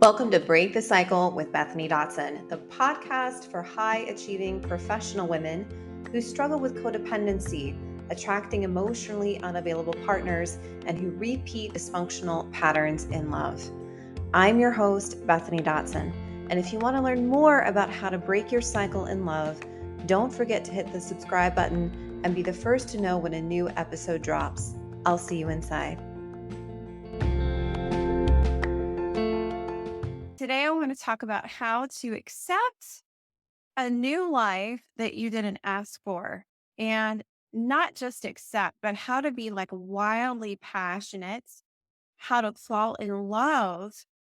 Welcome to Break the Cycle with Bethany Dotson, the podcast for high-achieving professional women who struggle with codependency, attracting emotionally unavailable partners, and who repeat dysfunctional patterns in love. I'm your host, Bethany Dotson, and if you want to learn more about how to break your cycle in love, don't forget to hit the subscribe button and be the first to know when a new episode drops. I'll see you inside. Today, I want to talk about how to accept a new life that you didn't ask for. And not just accept, but how to be like wildly passionate, how to fall in love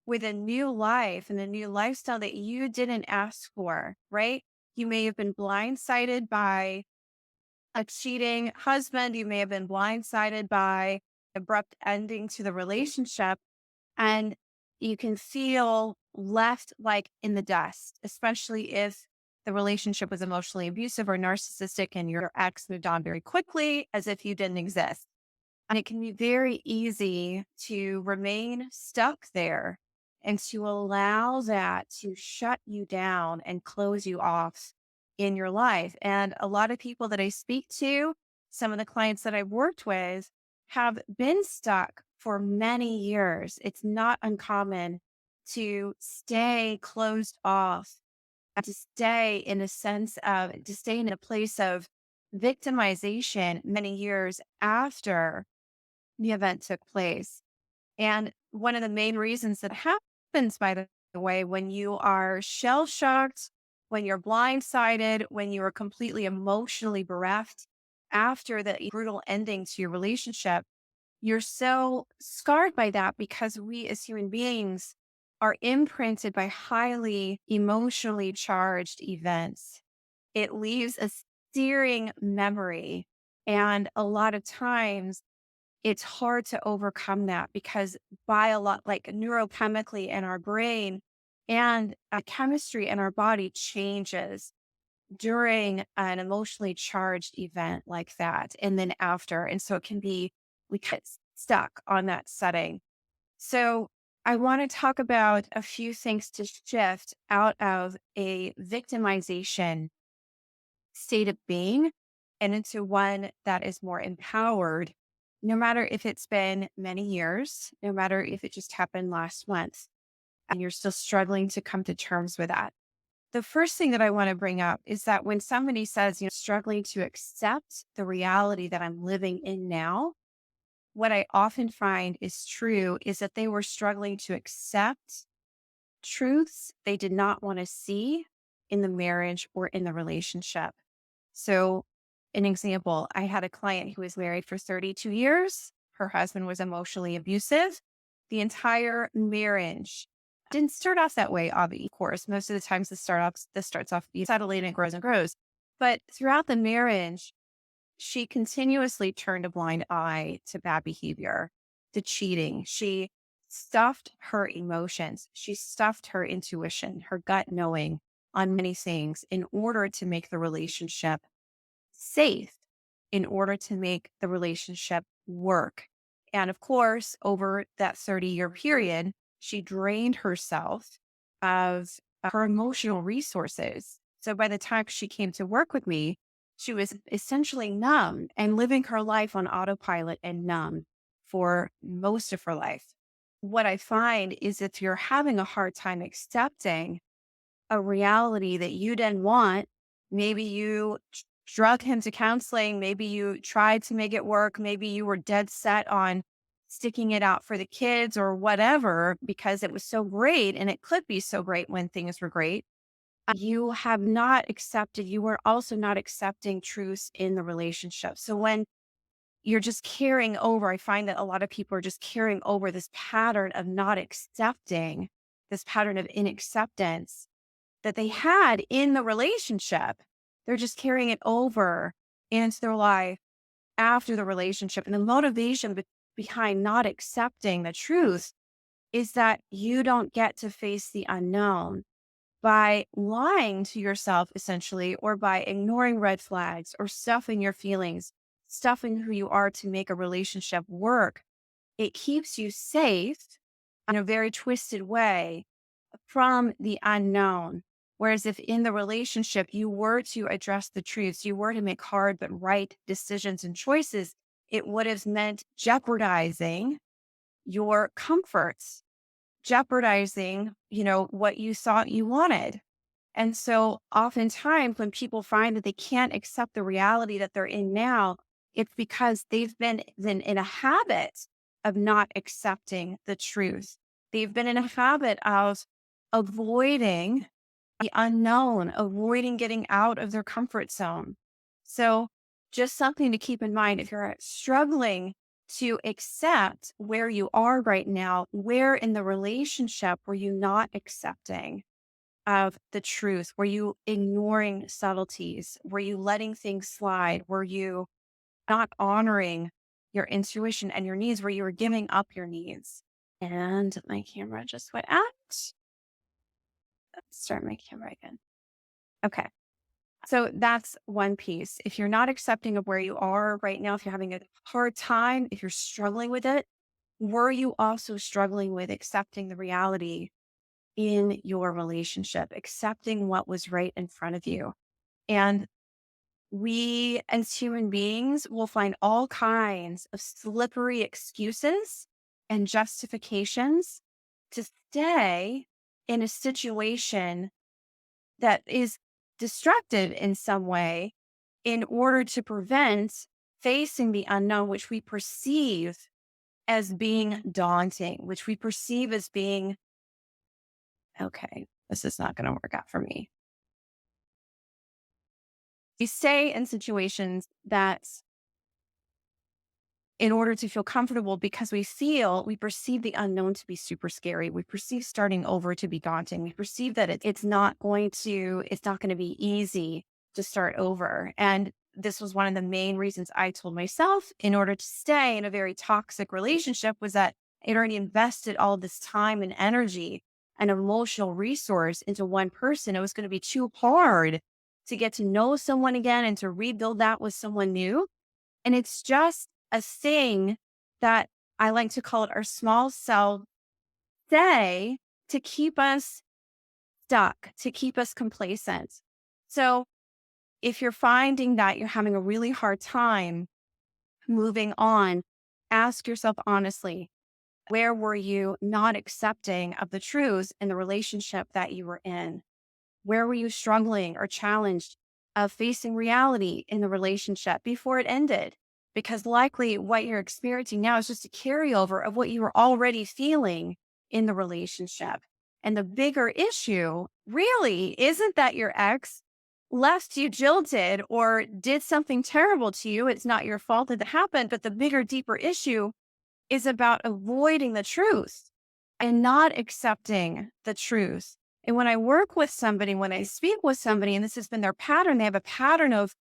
with a new life and a new lifestyle that you didn't ask for, right? You may have been blindsided by a cheating husband. You may have been blindsided by abrupt ending to the relationship. And you can feel left like in the dust, especially if the relationship was emotionally abusive or narcissistic and your ex moved on very quickly as if you didn't exist. And it can be very easy to remain stuck there and to allow that to shut you down and close you off in your life. And a lot of people that I speak to, some of the clients that I've worked with, have been stuck for many years. It's not uncommon to stay closed off, to stay in a sense of, to stay in a place of victimization many years after the event took place. And one of the main reasons that happens, by the way, when you are shell shocked, when you're blindsided, when you are completely emotionally bereft after the brutal ending to your relationship, you're so scarred by that because we as human beings are imprinted by highly emotionally charged events. It leaves a searing memory. And a lot of times it's hard to overcome that because like neurochemically in our brain and chemistry in our body changes during an emotionally charged event like that. And then after. And so it can be, we get stuck on that setting. So I want to talk about a few things to shift out of a victimization state of being and into one that is more empowered, no matter if it's been many years, no matter if it just happened last month, and you're still struggling to come to terms with that. The first thing that I want to bring up is that when somebody says, struggling to accept the reality that I'm living in now, what I often find is true is that they were struggling to accept truths they did not want to see in the marriage or in the relationship. So, an example, I had a client who was married for 32 years. Her husband was emotionally abusive. The entire marriage didn't start off that way, of course. Most of the times, this starts off subtly and it grows and grows. But throughout the marriage, she continuously turned a blind eye to bad behavior, to cheating. She stuffed her emotions. She stuffed her intuition, her gut knowing on many things in order to make the relationship safe, in order to make the relationship work. And of course, over that 30-year period, she drained herself of her emotional resources. So by the time she came to work with me, she was essentially numb and living her life on autopilot and numb for most of her life. What I find is if you're having a hard time accepting a reality that you didn't want, maybe you drug him to counseling, maybe you tried to make it work, maybe you were dead set on sticking it out for the kids or whatever because it was so great and it could be so great when things were great. You have not accepted, you were also not accepting truths in the relationship. So when you're just carrying over, I find that a lot of people are just carrying over this pattern of not accepting, this pattern of inacceptance that they had in the relationship. They're just carrying it over into their life after the relationship. And the motivation behind not accepting the truth is that you don't get to face the unknown by lying to yourself, essentially, or by ignoring red flags or stuffing your feelings, stuffing who you are to make a relationship work. It keeps you safe in a very twisted way from the unknown. Whereas if in the relationship you were to address the truths, you were to make hard but right decisions and choices, it would have meant jeopardizing your comforts, jeopardizing, what you thought you wanted. And so oftentimes when people find that they can't accept the reality that they're in now, it's because they've been in a habit of not accepting the truth. They've been in a habit of avoiding the unknown, avoiding getting out of their comfort zone. So just something to keep in mind if you're struggling to accept where you are right now, where in the relationship were you not accepting of the truth? Were you ignoring subtleties? Were you letting things slide? Were you not honoring your intuition and your needs? Where you were giving up your needs? And my camera just went out. Let's start my camera again. Okay. So that's one piece. If you're not accepting of where you are right now, if you're having a hard time, if you're struggling with it, were you also struggling with accepting the reality in your relationship, accepting what was right in front of you? And we as human beings will find all kinds of slippery excuses and justifications to stay in a situation that is destructive in some way in order to prevent facing the unknown, which we perceive as being daunting, which we perceive as being, okay, this is not going to work out for me. We stay in situations that in order to feel comfortable because we perceive the unknown to be super scary. We perceive starting over to be daunting. We perceive that it's not going to be easy to start over. And this was one of the main reasons I told myself in order to stay in a very toxic relationship was that I'd already invested all this time and energy and emotional resource into one person. It was going to be too hard to get to know someone again and to rebuild that with someone new. And it's just a thing that I like to call it our small self say to keep us stuck, to keep us complacent. So if you're finding that you're having a really hard time moving on, ask yourself honestly, where were you not accepting of the truths in the relationship that you were in? Where were you struggling or challenged of facing reality in the relationship before it ended? Because likely what you're experiencing now is just a carryover of what you were already feeling in the relationship. And the bigger issue really isn't that your ex left you jilted or did something terrible to you. It's not your fault that it happened. But the bigger, deeper issue is about avoiding the truth and not accepting the truth. And when I work with somebody, when I speak with somebody, and this has been their pattern, they have a pattern of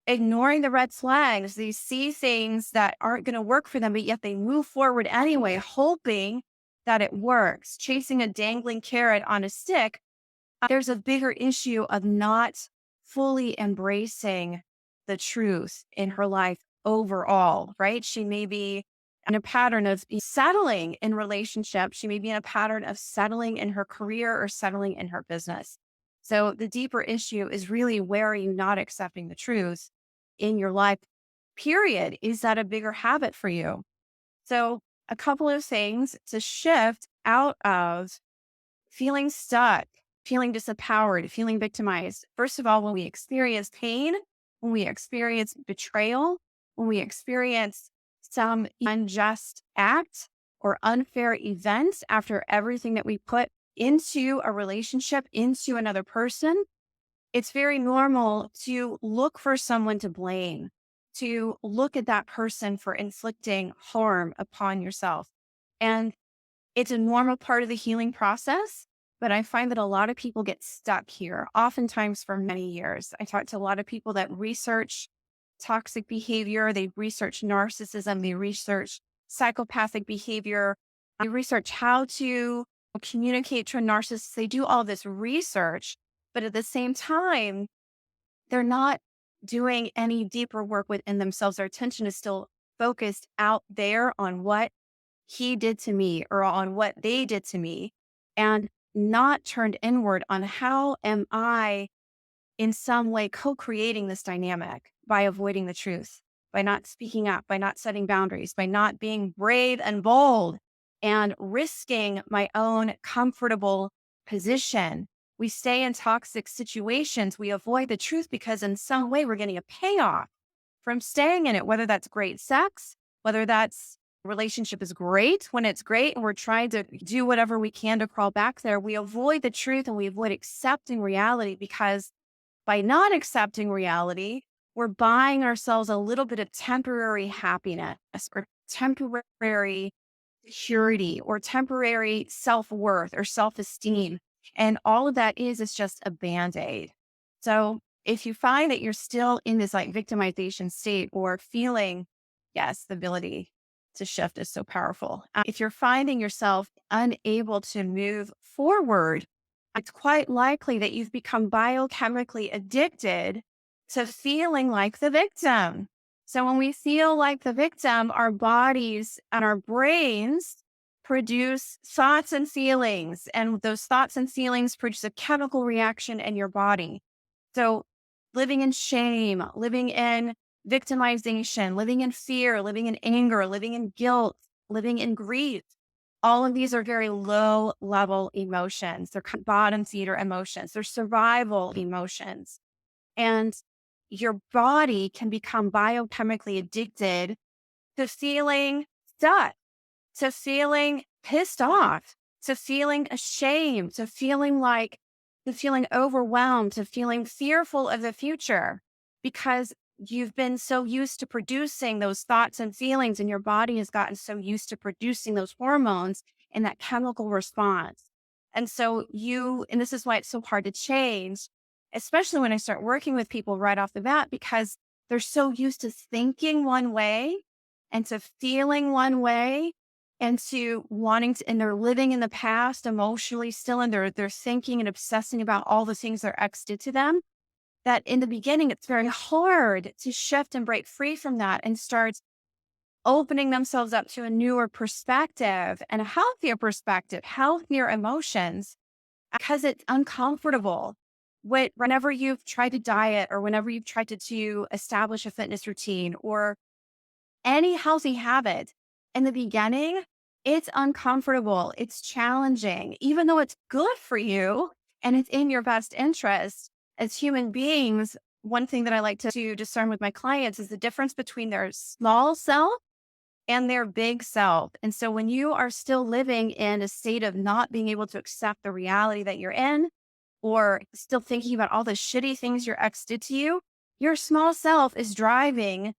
ignoring the red flags. They see things that aren't going to work for them, but yet they move forward anyway, hoping that it works, chasing a dangling carrot on a stick. There's a bigger issue of not fully embracing the truth in her life overall, right? She may be in a pattern of settling in relationships. She may be in a pattern of settling in her career or settling in her business. So the deeper issue is really, where are you not accepting the truth in your life? Period. Is that a bigger habit for you? So a couple of things to shift out of feeling stuck, feeling disempowered, feeling victimized. First of all, when we experience pain, when we experience betrayal, when we experience some unjust act or unfair events after everything that we put into a relationship, into another person, it's very normal to look for someone to blame, to look at that person for inflicting harm upon yourself. And it's a normal part of the healing process, but I find that a lot of people get stuck here, oftentimes for many years. I talk to a lot of people that research toxic behavior, they research narcissism, they research psychopathic behavior, they research how to communicate to a narcissist. They do all this research, but at the same time, they're not doing any deeper work within themselves. Their attention is still focused out there on what he did to me or on what they did to me. And not turned inward on how am I in some way co-creating this dynamic by avoiding the truth, by not speaking up, by not setting boundaries, by not being brave and bold and risking my own comfortable position. We stay in toxic situations. We avoid the truth because in some way we're getting a payoff from staying in it, whether that's great sex, whether that's relationship is great when it's great and we're trying to do whatever we can to crawl back there. We avoid the truth and we avoid accepting reality because by not accepting reality, we're buying ourselves a little bit of temporary happiness or temporary security or temporary self worth or self esteem. And all of that is just a band aid. So if you find that you're still in this like victimization state or feeling, yes, the ability to shift is so powerful. If you're finding yourself unable to move forward, it's quite likely that you've become biochemically addicted to feeling like the victim. So when we feel like the victim, our bodies and our brains produce thoughts and feelings, and those thoughts and feelings produce a chemical reaction in your body. So living in shame, living in victimization, living in fear, living in anger, living in guilt, living in grief, all of these are very low level emotions. They're bottom feeder emotions. They're survival emotions. And your body can become biochemically addicted to feeling stuck, to feeling pissed off, to feeling ashamed, to feeling overwhelmed, to feeling fearful of the future because you've been so used to producing those thoughts and feelings, and your body has gotten so used to producing those hormones and that chemical response. And so and this is why it's so hard to change, especially when I start working with people right off the bat, because they're so used to thinking one way and to feeling one way and to wanting to, and they're living in the past emotionally still, and they're thinking and obsessing about all the things their ex did to them, that in the beginning, it's very hard to shift and break free from that and start opening themselves up to a newer perspective and a healthier perspective, healthier emotions, because it's uncomfortable. Whenever you've tried to diet or whenever you've tried to establish a fitness routine or any healthy habit, in the beginning, it's uncomfortable. It's challenging, even though it's good for you and it's in your best interest. As human beings, one thing that I like to discern with my clients is the difference between their small self and their big self. And so when you are still living in a state of not being able to accept the reality that you're in, or still thinking about all the shitty things your ex did to you, your small self is driving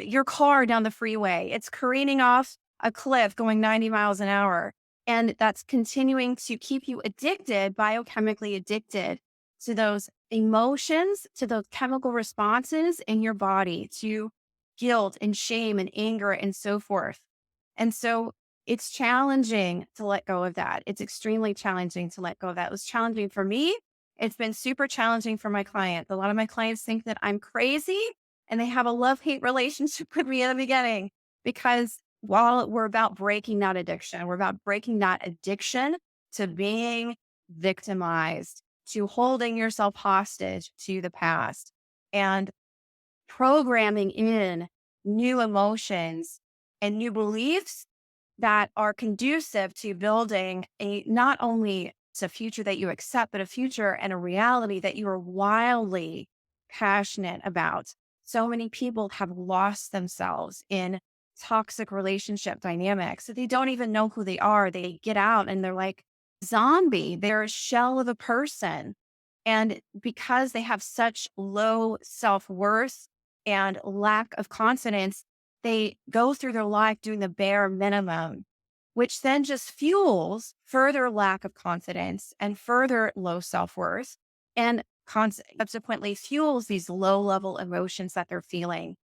your car down the freeway. It's careening off a cliff going 90 miles an hour. And that's continuing to keep you addicted, biochemically addicted to those emotions, to those chemical responses in your body, to guilt and shame and anger and so forth. And so it's challenging to let go of that. It's extremely challenging to let go of that. It was challenging for me. It's been super challenging for my clients. A lot of my clients think that I'm crazy and they have a love-hate relationship with me in the beginning because while we're about breaking that addiction, we're about breaking that addiction to being victimized, to holding yourself hostage to the past and programming in new emotions and new beliefs that are conducive to building not only a future that you accept, but a future and a reality that you are wildly passionate about. So many people have lost themselves in toxic relationship dynamics that they don't even know who they are. They get out and they're like zombie. They're a shell of a person. And because they have such low self-worth and lack of confidence, they go through their life doing the bare minimum, which then just fuels further lack of confidence and further low self-worth and subsequently fuels these low-level emotions that they're feeling.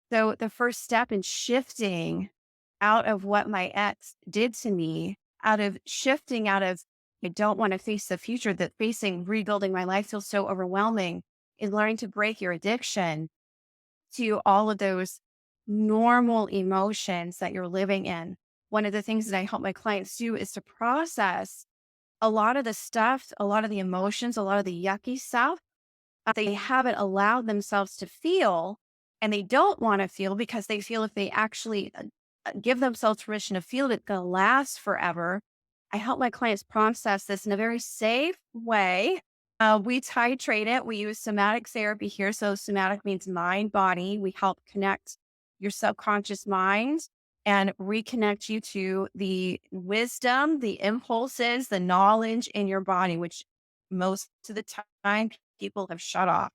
So the first step in shifting out of what my ex did to me, out of shifting out of I don't want to face the future, that facing rebuilding my life feels so overwhelming, is learning to break your addiction to all of those normal emotions that you're living in. One of the things that I help my clients do is to process a lot of the stuff, a lot of the emotions, a lot of the yucky stuff, they haven't allowed themselves to feel, and they don't want to feel because they feel if they actually give themselves permission to feel it, it's going to last forever. I help my clients process this in a very safe way. We titrate it. We use somatic therapy here. So, somatic means mind, body. We help connect your subconscious mind and reconnect you to the wisdom, the impulses, the knowledge in your body, which most of the time people have shut off.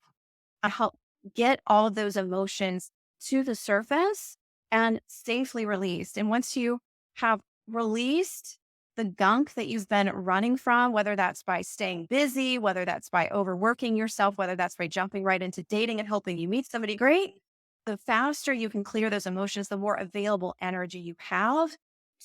I help get all of those emotions to the surface and safely released. And once you have released the gunk that you've been running from, whether that's by staying busy, whether that's by overworking yourself, whether that's by jumping right into dating and hoping you meet somebody great, the faster you can clear those emotions, the more available energy you have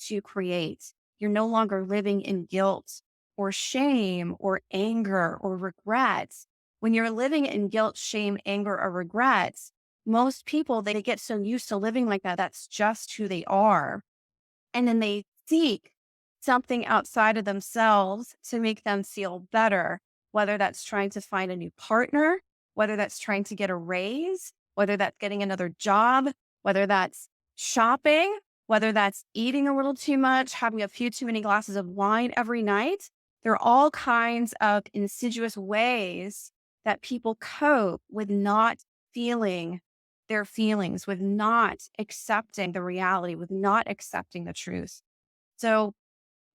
to create. You're no longer living in guilt or shame or anger or regrets. When you're living in guilt, shame, anger, or regrets, most people, they get so used to living like that. That's just who they are. And then they seek something outside of themselves to make them feel better, whether that's trying to find a new partner, whether that's trying to get a raise, whether that's getting another job, whether that's shopping, whether that's eating a little too much, having a few too many glasses of wine every night. There are all kinds of insidious ways that people cope with not feeling their feelings, with not accepting the reality, with not accepting the truth. So,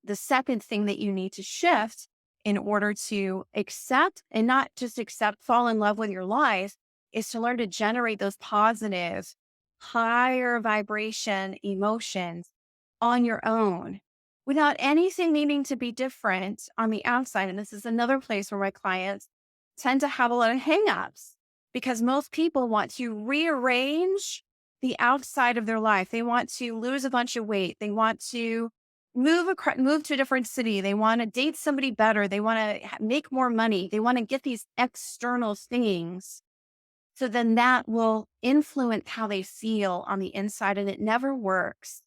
the second thing that you need to shift in order to accept and not just accept, fall in love with your life is to learn to generate those positive, higher vibration emotions on your own without anything needing to be different on the outside. And this is another place where my clients tend to have a lot of hangups because most people want to rearrange the outside of their life. They want to lose a bunch of weight. They want to move to a different city. They want to date somebody better. They want to make more money. They want to get these external things. So then that will influence how they feel on the inside. And it never works.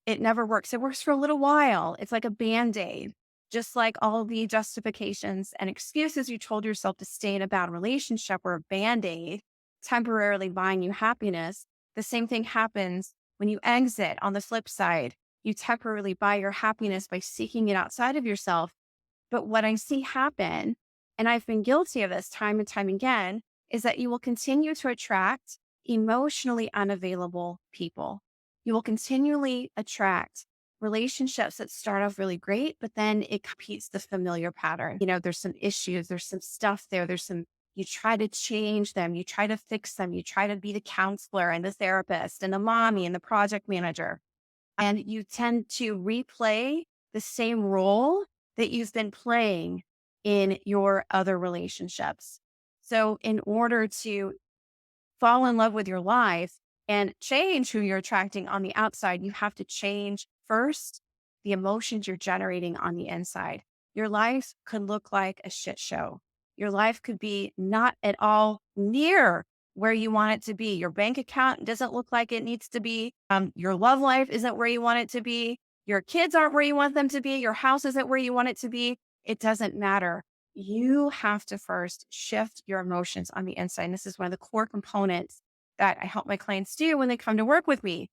It never works. It works for a little while. It's like a band-aid, just like all the justifications and excuses you told yourself to stay in a bad relationship or a band-aid, temporarily buying you happiness. The same thing happens when you exit on the flip side. You temporarily buy your happiness by seeking it outside of yourself. But what I see happen, and I've been guilty of this time and time again, is that you will continue to attract emotionally unavailable people. You will continually attract relationships that start off really great, but then it repeats the familiar pattern. There's some issues, there's some stuff there, you try to change them, you try to fix them, you try to be the counselor and the therapist and the mommy and the project manager. And you tend to replay the same role that you've been playing in your other relationships. So, in order to fall in love with your life and change who you're attracting on the outside, you have to change first the emotions you're generating on the inside. Your life could look like a shit show. Your life could be not at all near where you want it to be. Your bank account doesn't look like it needs to be. Your love life isn't where you want it to be. Your kids aren't where you want them to be. Your house isn't where you want it to be. It doesn't matter. You have to first shift your emotions on the inside. And this is one of the core components that I help my clients do when they come to work with me.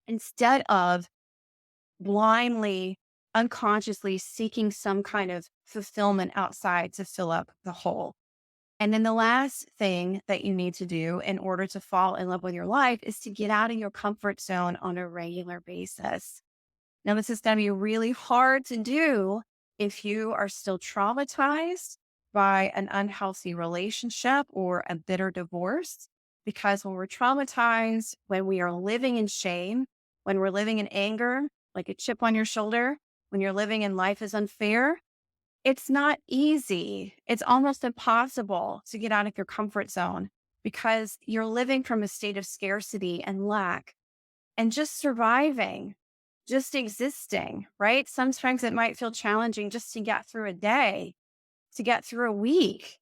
Instead of blindly, unconsciously seeking some kind of fulfillment outside to fill up the hole. And then the last thing that you need to do in order to fall in love with your life is to get out of your comfort zone on a regular basis. Now, this is going to be really hard to do if you are still traumatized by an unhealthy relationship or a bitter divorce. Because when we're traumatized, when we are living in shame, when we're living in anger, like a chip on your shoulder, when you're living in life is unfair, it's not easy. It's almost impossible to get out of your comfort zone because you're living from a state of scarcity and lack and just surviving, just existing, right? Sometimes it might feel challenging just to get through a day, to get through a week.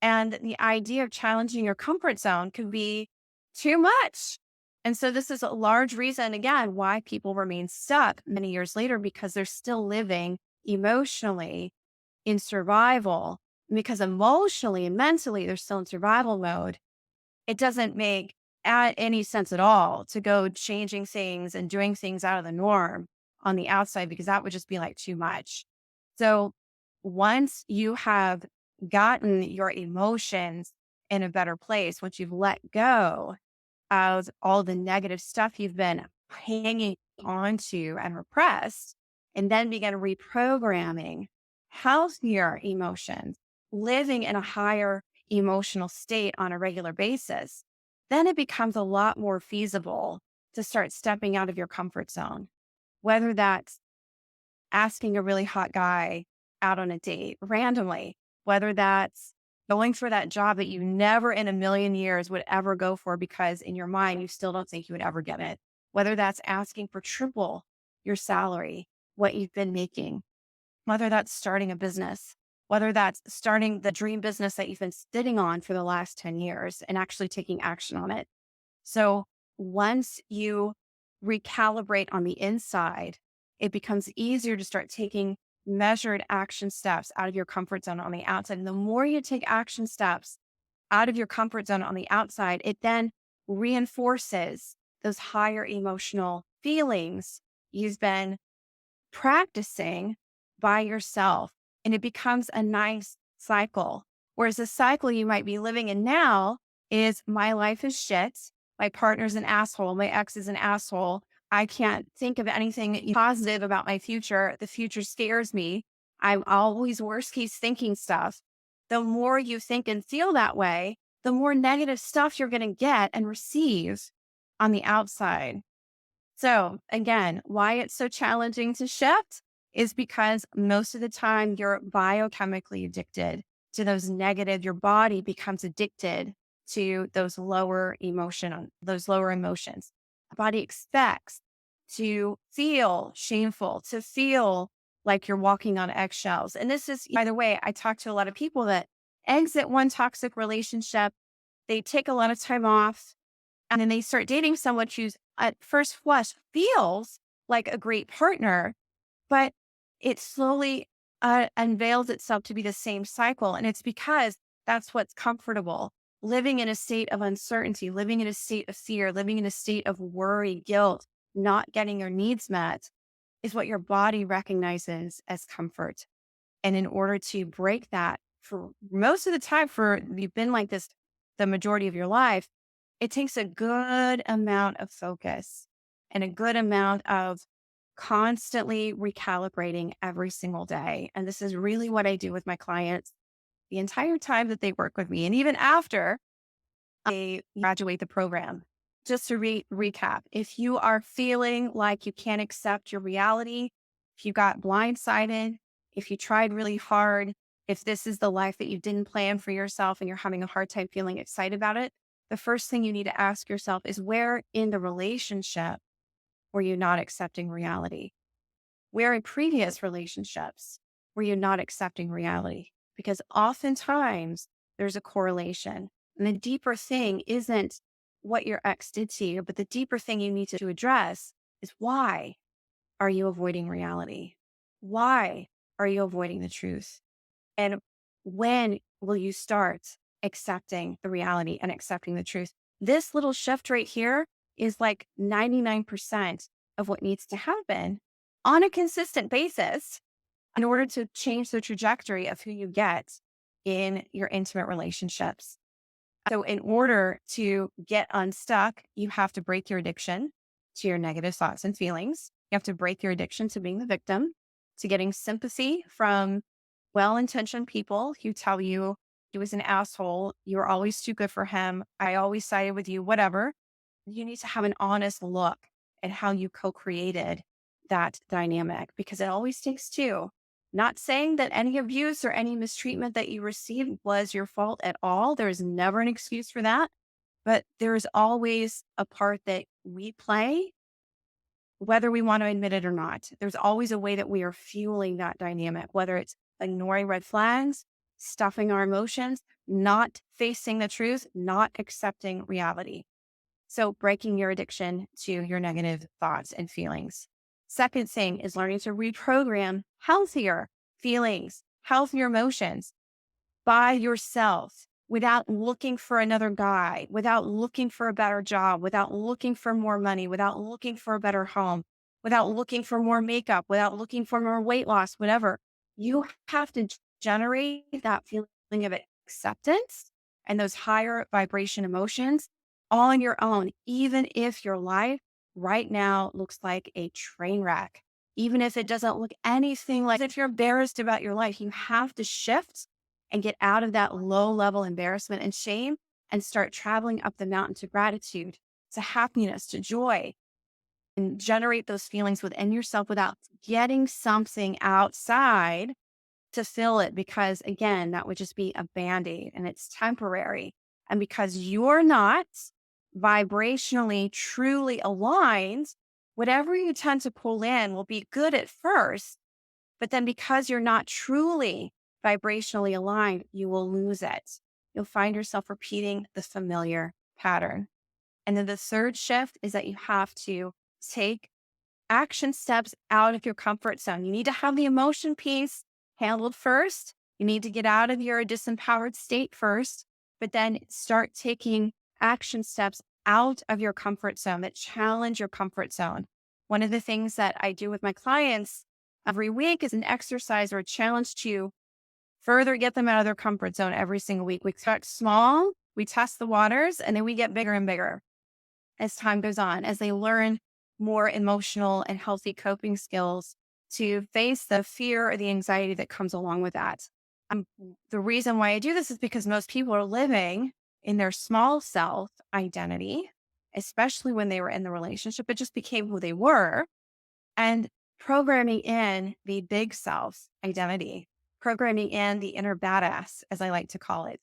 And the idea of challenging your comfort zone can be too much. And so this is a large reason, again, why people remain stuck many years later because they're still living emotionally in survival, because emotionally and mentally they're still in survival mode, it doesn't make any sense at all to go changing things and doing things out of the norm on the outside, because that would just be like too much. So once you have gotten your emotions in a better place, once you've let go of all the negative stuff you've been hanging on to and repressed, and then begin reprogramming healthier emotions, living in a higher emotional state on a regular basis, then it becomes a lot more feasible to start stepping out of your comfort zone, whether that's asking a really hot guy out on a date randomly, whether that's going for that job that you never in a million years would ever go for because in your mind, you still don't think you would ever get it, whether that's asking for triple your salary, what you've been making, whether that's starting a business, whether that's starting the dream business that you've been sitting on for the last 10 years and actually taking action on it. So once you recalibrate on the inside, it becomes easier to start taking measured action steps out of your comfort zone on the outside. And the more you take action steps out of your comfort zone on the outside, it then reinforces those higher emotional feelings you've been practicing by yourself. And it becomes a nice cycle. Whereas the cycle you might be living in now is my life is shit. My partner's an asshole. My ex is an asshole. I can't think of anything positive about my future. The future scares me. I'm always worst case thinking stuff. The more you think and feel that way, the more negative stuff you're going to get and receive on the outside. So again, why it's so challenging to shift is because most of the time you're biochemically addicted to those negative, your body becomes addicted to those lower emotions. The body expects to feel shameful, to feel like you're walking on eggshells. And this is, by the way, I talk to a lot of people that exit one toxic relationship, they take a lot of time off, and then they start dating someone who's at first flush feels like a great partner, but it slowly unveils itself to be the same cycle. And it's because that's what's comfortable. Living in a state of uncertainty, living in a state of fear, living in a state of worry, guilt, not getting your needs met is what your body recognizes as comfort. And in order to break that, for most of the time, for you've been like this the majority of your life, it takes a good amount of focus and a good amount of constantly recalibrating every single day. And this is really what I do with my clients the entire time that they work with me. And even after they graduate the program, just to recap, if you are feeling like you can't accept your reality, if you got blindsided, if you tried really hard, if this is the life that you didn't plan for yourself and you're having a hard time feeling excited about it, the first thing you need to ask yourself is, where in the relationship were you not accepting reality? Where in previous relationships were you not accepting reality? Because oftentimes there's a correlation. And the deeper thing isn't what your ex did to you, but the deeper thing you need to address is, why are you avoiding reality? Why are you avoiding the truth? And when will you start accepting the reality and accepting the truth? This little shift right here is like 99% of what needs to happen on a consistent basis in order to change the trajectory of who you get in your intimate relationships. So, in order to get unstuck, you have to break your addiction to your negative thoughts and feelings. You have to break your addiction to being the victim, to getting sympathy from well-intentioned people who tell you he was an asshole, you were always too good for him, I always sided with you, whatever. You need to have an honest look at how you co-created that dynamic, because it always takes two. Not saying that any abuse or any mistreatment that you received was your fault at all. There is never an excuse for that. But there is always a part that we play, whether we want to admit it or not. There's always a way that we are fueling that dynamic, whether it's ignoring red flags, stuffing our emotions, not facing the truth, not accepting reality. So breaking your addiction to your negative thoughts and feelings. Second thing is learning to reprogram healthier feelings, healthier emotions by yourself without looking for another guy, without looking for a better job, without looking for more money, without looking for a better home, without looking for more makeup, without looking for more weight loss, whatever. You have to generate that feeling of acceptance and those higher vibration emotions all on your own, even if your life right now looks like a train wreck, even if it doesn't look anything like, if you're embarrassed about your life, you have to shift and get out of that low level embarrassment and shame and start traveling up the mountain to gratitude, to happiness, to joy, and generate those feelings within yourself without getting something outside to fill it. Because again, that would just be a band-aid and it's temporary. And because you're not vibrationally truly aligned, whatever you tend to pull in will be good at first. But then because you're not truly vibrationally aligned, you will lose it. You'll find yourself repeating the familiar pattern. And then the third shift is that you have to take action steps out of your comfort zone. You need to have the emotion piece handled first. You need to get out of your disempowered state first, but then start taking action steps out of your comfort zone that challenge your comfort zone. One of the things that I do with my clients every week is an exercise or a challenge to further get them out of their comfort zone every single week. We start small, we test the waters, and then we get bigger and bigger as time goes on, as they learn more emotional and healthy coping skills to face the fear or the anxiety that comes along with that. The reason why I do this is because most people are living in their small self identity, especially when they were in the relationship. It just became who they were, and programming in the big self identity, programming in the inner badass, as I like to call it.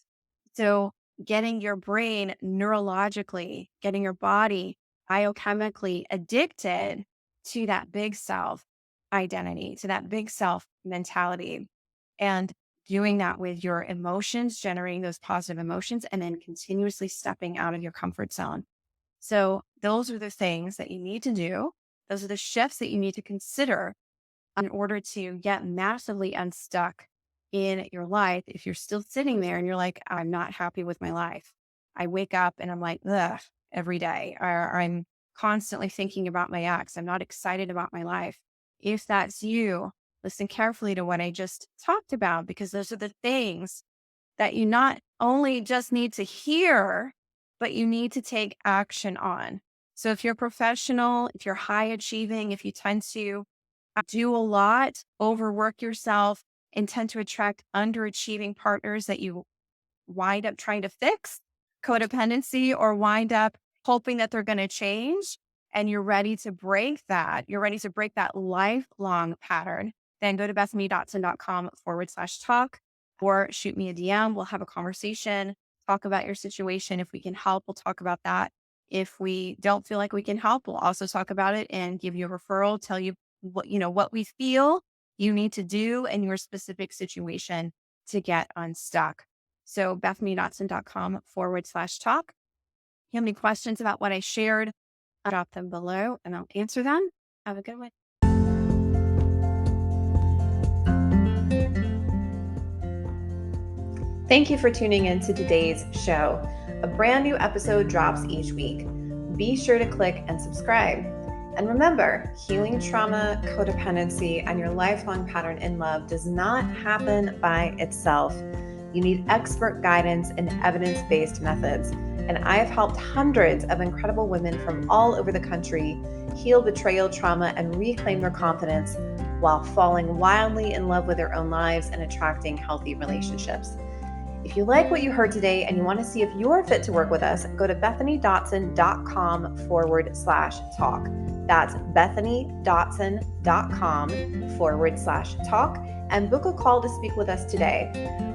So getting your brain neurologically, getting your body biochemically addicted to that big self identity, to that big self mentality, and doing that with your emotions, generating those positive emotions, and then continuously stepping out of your comfort zone. So those are the things that you need to do. Those are the shifts that you need to consider in order to get massively unstuck in your life. If you're still sitting there and you're like, I'm not happy with my life. I wake up and I'm like, ugh, every day, or I'm constantly thinking about my ex. I'm not excited about my life. If that's you, listen carefully to what I just talked about, because those are the things that you not only just need to hear, but you need to take action on. So if you're professional, if you're high achieving, if you tend to do a lot, overwork yourself, and tend to attract underachieving partners that you wind up trying to fix codependency, or wind up hoping that they're going to change, and you're ready to break that, you're ready to break that lifelong pattern, then go to BethanyDotson.com/talk or shoot me a DM. We'll have a conversation, talk about your situation. If we can help, we'll talk about that. If we don't feel like we can help, we'll also talk about it and give you a referral, tell you what we feel you need to do in your specific situation to get unstuck. So BethanyDotson.com/talk. If you have any questions about what I shared, drop them below and I'll answer them. Have a good one. Thank you for tuning in to today's show. A brand new episode drops each week. Be sure to click and subscribe. And remember, healing trauma, codependency, and your lifelong pattern in love does not happen by itself. You need expert guidance and evidence-based methods. And I have helped hundreds of incredible women from all over the country heal betrayal trauma and reclaim their confidence while falling wildly in love with their own lives and attracting healthy relationships. If you like what you heard today and you want to see if you're fit to work with us, go to BethanyDotson.com/talk. That's BethanyDotson.com/talk and book a call to speak with us today.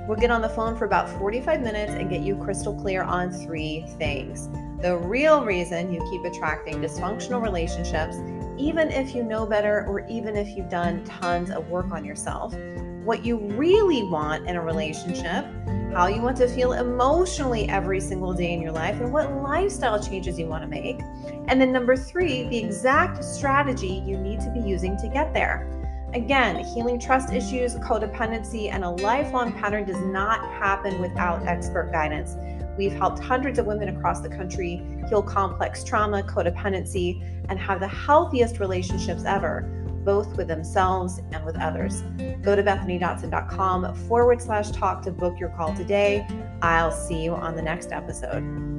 We'll get on the phone for about 45 minutes and get you crystal clear on 3 things. The real reason you keep attracting dysfunctional relationships, even if you know better or even if you've done tons of work on yourself. What you really want in a relationship, how you want to feel emotionally every single day in your life, and what lifestyle changes you want to make. And then number 3, the exact strategy you need to be using to get there. Again, healing trust issues, codependency, and a lifelong pattern does not happen without expert guidance. We've helped hundreds of women across the country heal complex trauma, codependency, and have the healthiest relationships ever, both with themselves and with others. Go to bethanydotson.com/talk to book your call today. I'll see you on the next episode.